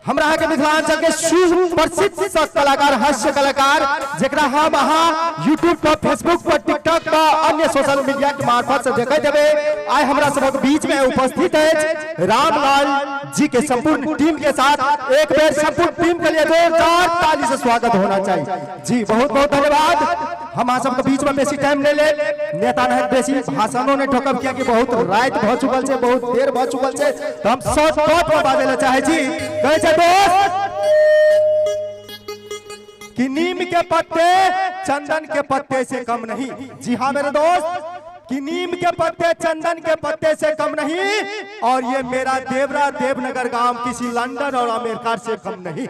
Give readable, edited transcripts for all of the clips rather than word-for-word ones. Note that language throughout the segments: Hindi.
हमरा के मिथिलांचल के सुप्रसिद्ध कलाकार हास्य कलाकार जेकरा हम अहाँ यूट्यूब पर फेसबुक पर टिकटॉक पर अन्य सोशल मीडिया के मार्फत से देखे देवे आज हमरा सबक बीच में उपस्थित है रामलाल जी के संपूर्ण टीम के साथ एक बार संपूर्ण टीम के लिए जोरदार ताली से स्वागत होना चाहिए जी। बहुत बहुत धन्यवाद। हम आप सबके बीच में बेसी टाइम ले ले नेता नहीं बेसी भाषणों ने ठोकब किया कि बहुत रात भ चुकल छे बहुत देर भ चुकल छे तो हम शॉर्टकट में बाजे ले चाहे छी कहे छे दोस्त कि नीम के पत्ते चंदन के पत्ते से कम नहीं। जी हाँ मेरे दोस्त कि नीम के पत्ते चंदन के पत्ते से कम नहीं और ये मेरा देवरा देवनगर गांव किसी लंदन और अमेरिका से कम नहीं।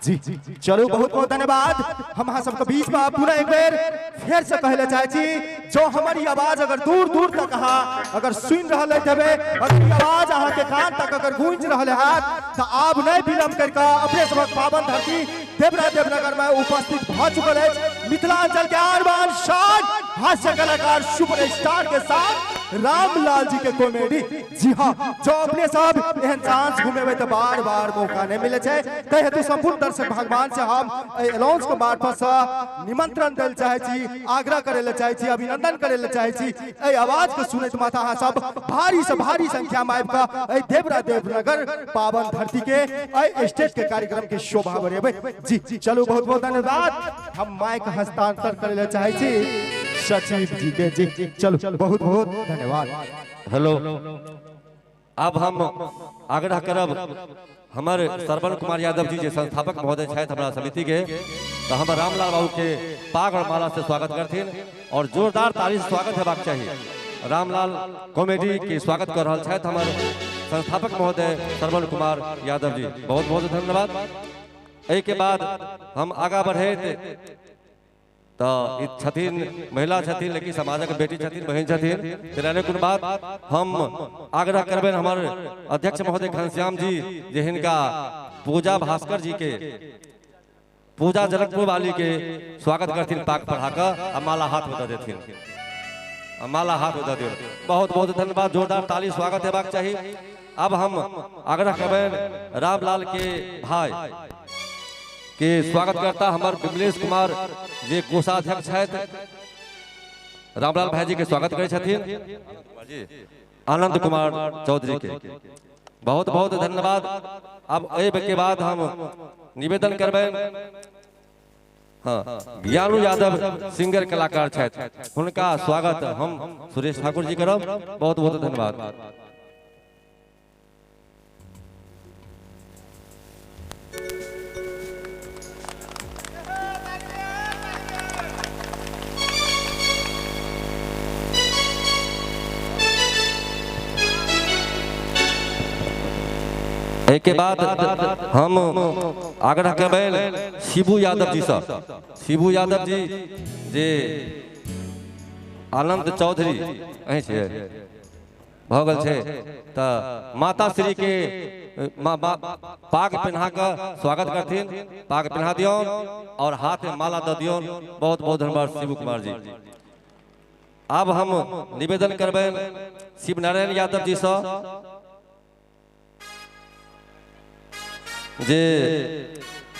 जी चलो बहुत बहुत धन्यवाद। हम हाँ सबके बीच में पुनः एक बार फिर से कहले चाहे छी जो हमारी आवाज अगर दूर दूर तक अगर सुन रहा है आवाज अहाँ के कान तक अगर गूंज रहा है तो आप नहीं विलंब करके अपने सबक पावन धरती देवरा देवनगर में उपस्थित भ चुकल है मिथिलांचल के आरबान शान हास्य कलाकार सुपर स्टार के साथ रामलाल जी के कॉमेडी। जी हाँ जो अपने सब एहन चांस घूमे तो बार बार मौका नहीं मिले छे कहे तो संपूर्ण दर्शक भगवान से हम अनाउंस के मार्फत से निमंत्रण देल चाहे छी आग्रह करे ले चाहे छी अभिनंदन करे ले चाहे छी ए आवाज के सुनत माथा हाँ सब भारी से भारी संख्या में आबि के देवरा देवनगर पावन धरती के स्टेज के कार्यक्रम के शोभा बढ़ेबे। जी चलो बहुत बहुत धन्यवाद। हम माइक हस्तांतरण करे ले चाहे छी सचिव जी के। जी चलो बहुत बहुत धन्यवाद। हेलो अब हम आग्रह करब हमारे श्रवण कुमार यादव जी जो संस्थापक महोदय छथि हमारा समिति के तो हम रामलाल बाबू के पाग और माला से स्वागत करथिन और जोरदार ताली से स्वागत हेबाक चाहिए। रामलाल कॉमेडी के स्वागत कर रहा छथि हमारे संस्थापक महोदय श्रवण कुमार यादव जी बहुत बहुत धन्यवाद। एहि के बाद हम आगा बढ़े तो छथिन महिला छथिन लेकिन समाज के बेटी छथिन बहन छथिन तेराने कुन बात हम आग्रह करबेन हमारे अध्यक्ष महोदय घनश्याम जी जे हिनका पूजा भास्कर जी के पूजा जनकपुर वाली के स्वागत करथिन पाक पढ़ाकर माला हाथ में दे देथिन माला हाथ में दे दियो। बहुत बहुत धन्यवाद। जोरदार ताली स्वागत हेबाक चाहिए। अब हम आग्रह करबेन रामलाल के भाई के स्वागत करता हमारे विमलेश कुमार जे कोषाध्यक्ष है रामलाल भाई जी के स्वागत करे छथिन आनंद कुमार चौधरी के बहुत बहुत धन्यवाद। अब ए के बाद हम निवेदन करबे हाँ ज्ञानू यादव सिंगर कलाकार छथि हुनका स्वागत हम सुरेश ठाकुर जी करब। बहुत बहुत धन्यवाद। एक के बाद हम आग्रह करबेन शिबू यादव जी से शिबू यादव जी जे आनंद चौधरी अहीं छे भ गेल छे त माता श्री के पाग पहना के स्वागत करथिन पाग पहना दियो और हाथ में माला द दियो। बहुत बहुत धन्यवाद शिबू कुमार जी। अब हम निवेदन करबेन शिव नारायण यादव जी से जे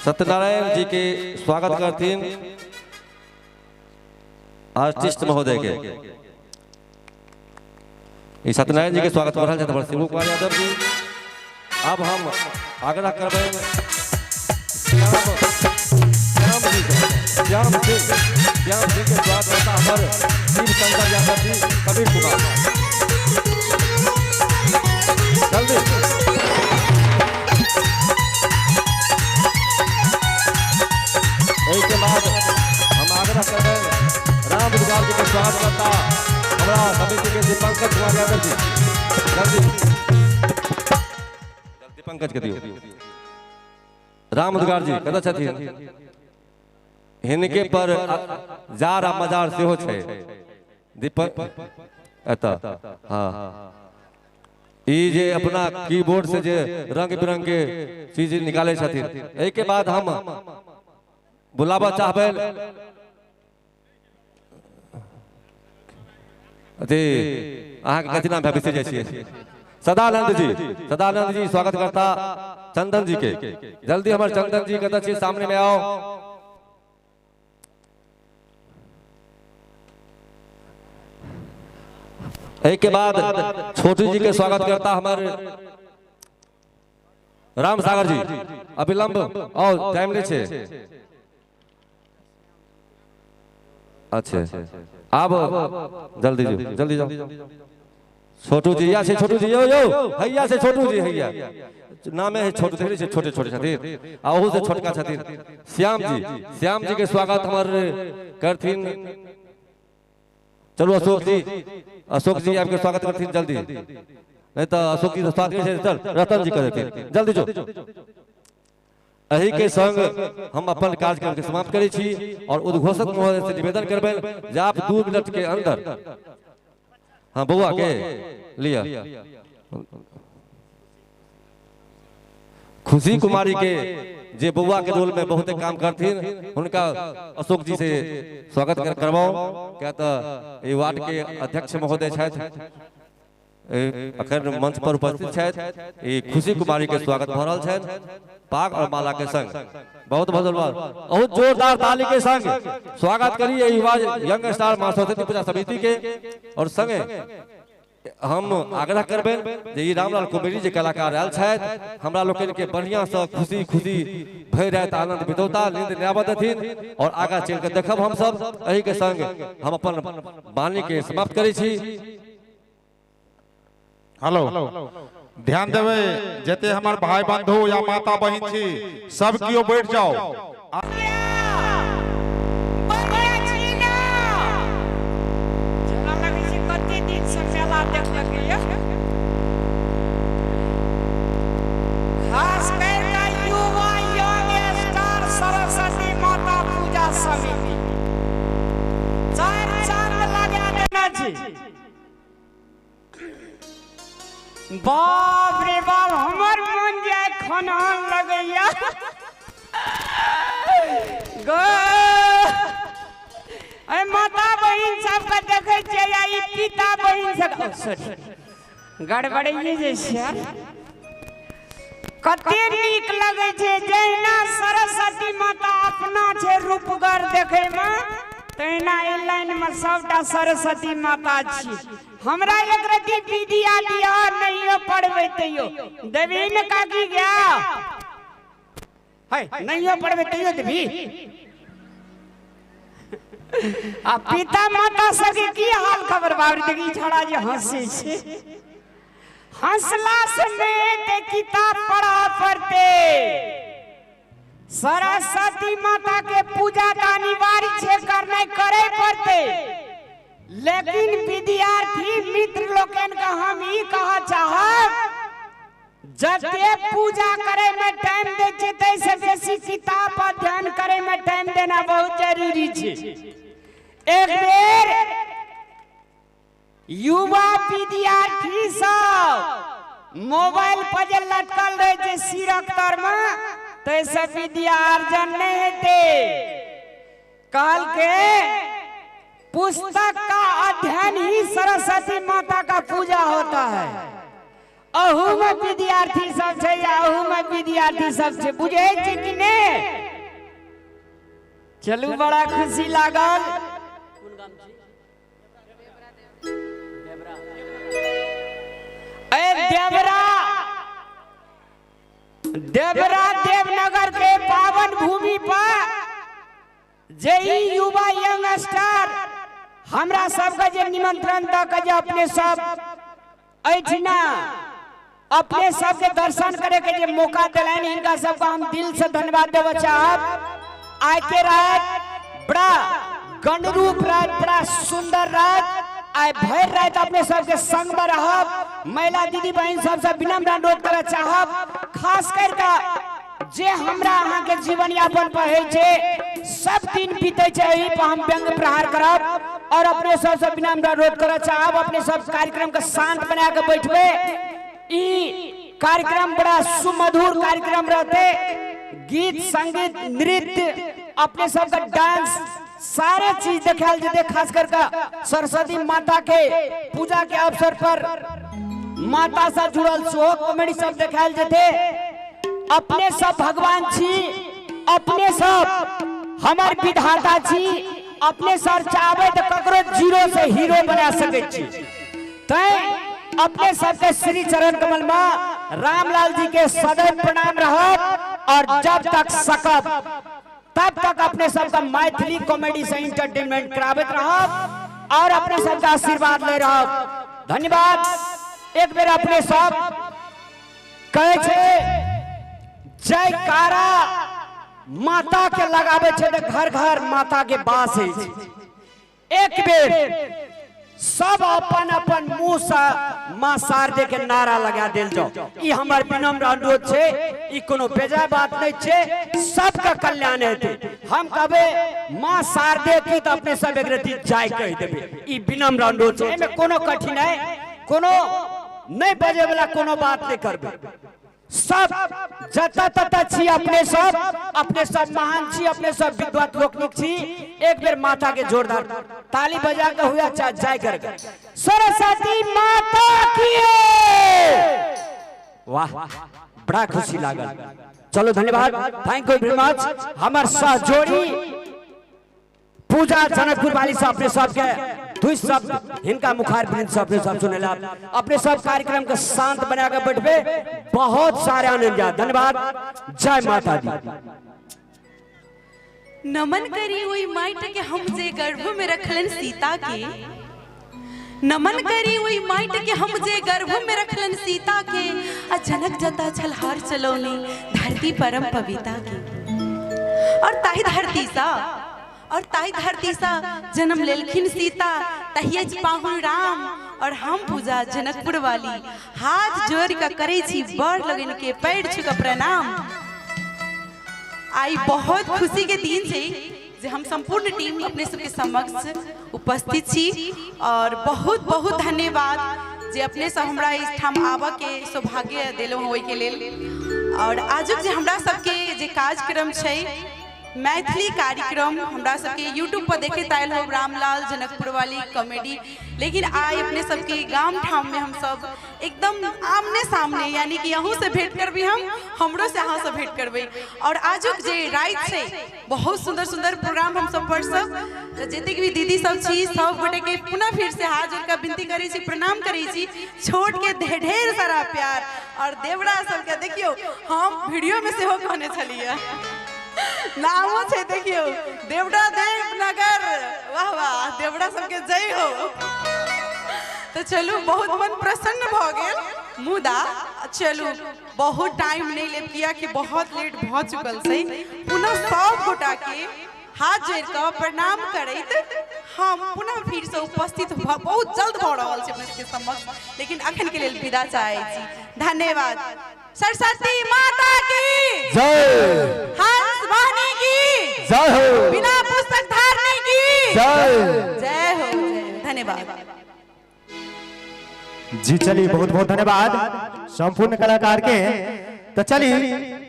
सत्यनारायण जी के स्वागत करथिन आर्टिस्ट महोदय के सत्यनारायण जी के स्वागत कर रहा है शिव कुमार यादव जी। अब हम आग्रह करबे श्याम सिंह के स्वागत करता हमारे शिव शंकर यादव जी कबीर कुमार जल्दी के बाद हम आग्रह कर रहे हैं राम दुर्गाल जी का स्वागत करता हमारा समिति के दीपंकज कुमार यादव जी जल्दी जल्दी पंकज के दियो राम दुर्गाल जी कदा छथिन हिनके पर जार आ मजार सेहो छै दीपक एता हां ई जे अपना कीबोर्ड से जे रंग बिरंग के चीज निकाले छथिन। एहि के बाद हम बुलावा चाहबे अथी अहाँ के कथी नाम है बिसरि जाइ छियै सदानंद जी स्वागत करता चंदन जी के। जल्दी हमारे चंदन जी कदम से सामने में आओ। एक के बाद छोटू जी के स्वागत करता हमारे राम सागर जी। अविलंब और टाइमली छे। अच्छा अब जल्दी जाओ। छोटू जी या से छोटू जी यो हैया से छोटू जी हैया नाम है छोटू देरी से छोटे छथिन आ ओहू से छोटका छथिन। श्याम जी के स्वागत हमारे करथिन। चलो अशोक जी आपके स्वागत करथिन जल्दी, नहीं तो अशोक जी स्वागत से चल रतन जी कर देथिन जल्दी जो। एही के संग हम अपन कार्यक्रम के समाप्त करै छी और उद्घोषक महोदय से निवेदन करबेन जे आप 2 मिनट के अंदर हाँ बउआ के लिया खुशी कुमारी के जे बउआ के रोल में बहुत काम करथिन उनका अशोक जी से स्वागत करवाओ। क्या तो ये वार्ड के अध्यक्ष महोदय छथि अखन मंच पर उपस्थित छथि। ये खुशी कुमारी के स्वागत भ रहल छथि पाग और माला के संग। बहुत बहुत जोरदार ताली के संग स्वागत करिए युवा यंग स्टार मां सरस्वती पूजा समिति के। और संगे हम आग्रह करबेन जे ई रामलाल कुमेरी जे कलाकार आयल छथि हमरा लोकन के बढ़िया से खुशी भय रात आनंद बितौता नींद नयाबत देथिन और आगा चल के देखब हम सब। एही के संग हम अपन वाणी के समाप्त करै छी। हेलो ध्यान देवे जते हमार भाई बंधु या माता बहन छी सब कियो बैठ जाओ। खास करके युवा यंग स्टार सरस्वती माता पूजा समिति 4 चांद लगा देना छी। बाप रे बाप हमर मन जाए खनान लगैया गो अरे माता बहन सबके देखे छियै ई पिता बहन सब सॉरी गड़बड़िए जे छै कते नीक लगे छै। जहिना सरस्वती माता अपना छै रूपगर देखे में तहिना ई लाइन में सबटा सरस्वती माता छी। हमरा एक रति विद्या दिया नहीं पढ़बे तैयो देवी में काकी गया है नहीं पढ़बे तैयो देवी आ पिता माता सके की हाल खबर बाबरी देखी छड़ा जे हंसे छे हंसला से नहीं किताब पढ़ा पड़ते। सरस्वती माता के पूजा का अनिवार्य छे करने करे पड़ते। लेकिन विद्यार्थी मित्र लोकन का हम ई कहा चाहब जते पूजा करे में टाइम दे छै तै से बेसी किताब अध्ययन करे में टाइम देना बहुत जरूरी छे। एक बेर युवा विद्यार्थी सब मोबाइल पर जे लटकल रहे छै सिरक तर में तै से विद्या अर्जन नहीं हेते। कहल के पुस्तक का अध्ययन ही सरस्वती माता का पूजा होता है। अहू में विद्यार्थी सब छे या अहू में विद्यार्थी सब छे बुझे छी कि ने। चलू बड़ा खुशी लागल। देवरा देवनगर के पावन भूमि पर जे युवा यंग स्टार हमरा सबके जे निमंत्रण द के जे अपने सब ऐठना अपने सबके दर्शन करे के जे मौका दिलाइन इनका सबका हम दिल से धन्यवाद देव चाहब। आज के रात बड़ा गणरूप रात बड़ा सुंदर रात आय भर रात अपने सबके संग में रहब। महिला दीदी बहन सबसे विनम्र अनुरोध करे चाहब खास करके जे हमरा अहाँ के जीवन यापन पर है छे सब दिन बीते छे एही पर हम व्यंग प्रहार करब और अपने सबसे विनम्र अनुरोध करे चाहब अपने सब कार्यक्रम के शांत बना के बैठबे। ई कार्यक्रम बड़ा सुमधुर कार्यक्रम रहते। गीत संगीत नृत्य अपने सबका डांस सारे चीज देखाल जेते खास करके सरस्वती माता के पूजा के अवसर पर माता से जुड़ल सेहो कॉमेडी सब देखायल जेते। अपने सब भगवान छी, अपने सब हमार विधाता छी, अपने सर चाहबे तो ककरो जीरो से हीरो बना सके छी। तै अपने सबके श्री चरण कमल में रामलाल जी के सदैव प्रणाम रहत और जब तक सकब तब तक अपने सबका मैथिली कॉमेडी से एंटरटेनमेंट कराबत रहब और अपने सबका आशीर्वाद ले रहब। धन्यवाद। एक बेर अपने सब कहे छे जयकारा माता के लगाबे छे तो घर घर माता के बास है। एक बेर सब अपन अपन मुंह से मां शारदे के नारा लगा देल जाओ। ई हमर विनम्र अनुरोध छे, ई कोनो बेजा बात नहीं छे, सबका कल्याण हेते। हम कहबे मां शारदे की तो अपने सब एक रती जाय कह देबे। ई विनम्र अनुरोध छे, एमे कोनो कठिन है, कोनो नहीं बजे वाला कोनो बात नहीं करबे। सब जता तता छी, अपने सब महान छी, अपने सब विद्वत लोकनिक छी। एक बेर माता के जोरदार ताली बजा के हुआ जय कर सरस्वती माता की। वाह, बड़ा खुशी लागल। चलो धन्यवाद, थैंक यू वेरी मच। हमार सहजोड़ी पूजा जनकपुर वाली से अपने सबके दुई शब्द हिनका मुखार वृंद से अपने सब सुनेला। अपने सब कार्यक्रम को शांत बना के बैठबे, बहुत सारे आनंद। धन्यवाद। जय माता दी। नमन करी वही माइट के हम जे गर्भ में रखलन सीता के, नमन करी वही माइट के हम जे गर्भ में रखलन सीता के। आ जनक जता छलहार चलौनी धरती परम पविता के। और ताही धरती सा जन्म लेलखिन सीता, तहिए पाहुन राम। और हम पूजा जनकपुर वाली हाथ जोड़ के करे छी बड़ लगन के पैर छू के प्रणाम। आई बहुत खुशी के दिन छे जे हम संपूर्ण टीम अपने सबके समक्ष उपस्थित छी। और बहुत बहुत धन्यवाद जे अपने सब हमरा इस ठाम आबा के सौभाग्य देलो होय के लेल। और आजुक जे हमरा सबके जे कार्यक्रम छे मैथिली कार्यक्रम हमरा सबके यूट्यूब पर देखे तायल हो रामलाल जनकपुर वाली कॉमेडी। लेकिन आज अपने सबके गांव ठाम में हम सब एकदम आमने सामने, यानी कि यहूँ से भेंट करबी, हमरो से यहाँ से भेंट करबे। और आजुक जे रात से बहुत सुंदर सुंदर प्रोग्राम हम सब पर सब जते भी दीदी सब छी सब गोटे के पुनः फिर से हाथ जोड़ के विनती करे छी, प्रणाम करे छी। छोट के ढेर सारा प्यार। और देवड़ा सबके देखियो हम वीडियो में से हो कहने छलिए नामो छे, देखियो देवड़ा देवनगर। वाह वाह, देवड़ा सबके जय हो। तो चलू बहुत मन प्रसन्न भ गेल। मुदा चलू बहुत टाइम नहीं ले किया कि बहुत लेट भ चुकल से। पुनः सब गोटा के हाथ जोड़ के प्रणाम करैत हम पुनः फिर से उपस्थित बहुत जल्द भ रहल छै अपने सबके समक्ष। लेकिन अखन के लेल विदा चाहै छी। धन्यवाद। सरस्वती माता की जय, हंस वाहिनी की जय हो, बिना पुस्तक धारनी की जय। जय हो। धन्यवाद जी। चलिए बहुत बहुत धन्यवाद संपूर्ण कलाकार के। तो चलिए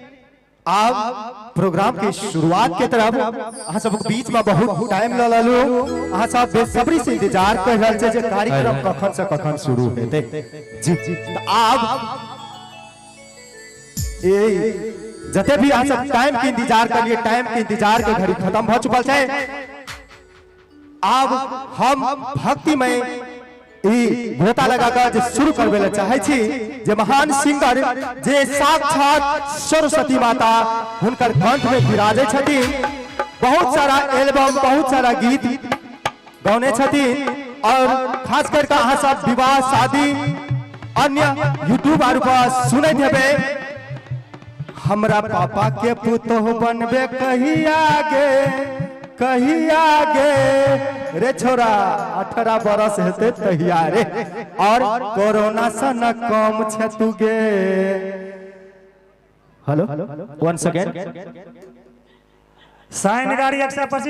आप प्रोग्राम की शुरुआत के तरफ अहाँ सब बीच में बहुत टाइम ल ललू। अहाँ सब बेसब्री से इंतजार कर रहल छे जे कार्यक्रम कखन से कखन शुरू हेते। जी तो आप जते भी अहाँ सब टाइम के इंतजार कर लिए, टाइम के इंतजार के घड़ी खत्म हो चुकल है। अब हम भक्तिमय गोता लगाकर शुरू करबे ला चाहे छी। जे महान सिंगर जे साक्षात सरस्वती माता हुनकर कंठ में विराजे छथिन। बहुत सारा एल्बम, बहुत सारा गीत गौने छथिन। और खास करके अहाँ सब विवाह शादी अन्य यूट्यूब आर पर सुनैत हेबे, हमरा पापा के पुतोह बनबे कहीं आगे रे छोरा 18 बरस हेते तहिया रे। और कोरोना से न कम छे तुगे। Hello 1 second. साइन गाड़ी 125